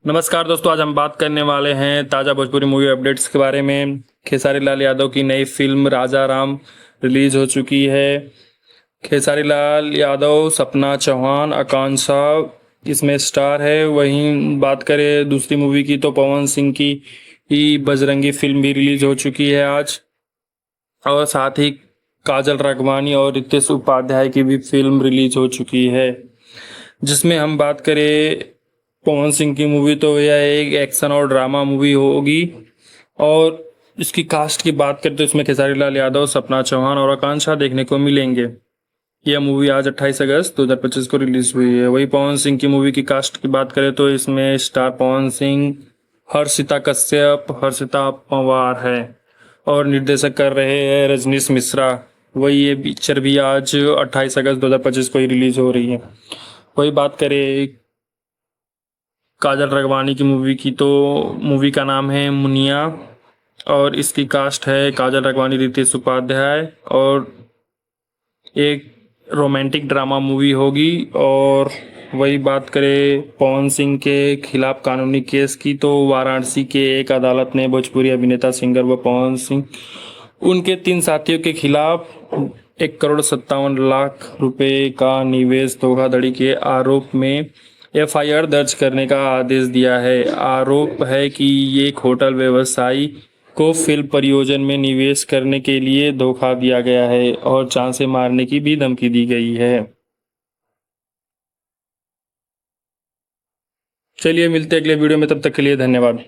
नमस्कार दोस्तों, आज हम बात करने वाले हैं ताज़ा भोजपुरी मूवी अपडेट्स के बारे में। खेसारी लाल यादव की नई फिल्म राजा राम रिलीज हो चुकी है। खेसारी लाल यादव, सपना चौहान, आकांक्षा इसमें स्टार है। वहीं बात करें दूसरी मूवी की तो पवन सिंह की ही बजरंगी फिल्म भी रिलीज हो चुकी है आज। और साथ ही काजल राघवानी और रितेश उपाध्याय की भी फिल्म रिलीज हो चुकी है। जिसमें हम बात करें पवन सिंह की मूवी तो यह एक एक्शन और ड्रामा मूवी होगी। और इसकी कास्ट की बात करें तो इसमें खेसारी लाल यादव, सपना चौहान और आकांक्षा देखने को मिलेंगे। यह मूवी आज 28 अगस्त 2025 को रिलीज हुई है। वही पवन सिंह की मूवी की कास्ट की बात करें तो इसमें स्टार पवन सिंह, हर्षिता कश्यप, हर्षिता पंवार है और निर्देशक कर रहे हैं रजनीश मिश्रा। वही ये पिक्चर भी आज 28 अगस्त 2025 को ही रिलीज हो रही है। वही बात करें काजल राघवानी की मूवी की तो मूवी का नाम है मुनिया और इसकी कास्ट है काजल राघवानी, रितेश उपाध्याय और एक रोमांटिक ड्रामा मूवी होगी। और वही बात करें पवन सिंह के खिलाफ कानूनी केस की तो वाराणसी के एक अदालत ने भोजपुरी अभिनेता, सिंगर व पवन सिंह उनके 3 साथियों के खिलाफ 1,57 करोड़ रुपए का निवेश धोखाधड़ी के आरोप में एफआईआर दर्ज करने का आदेश दिया है। आरोप है कि एक होटल व्यवसायी को फिल्म परियोजना में निवेश करने के लिए धोखा दिया गया है और जान से मारने की भी धमकी दी गई है। चलिए मिलते हैं अगले वीडियो में, तब तक के लिए धन्यवाद।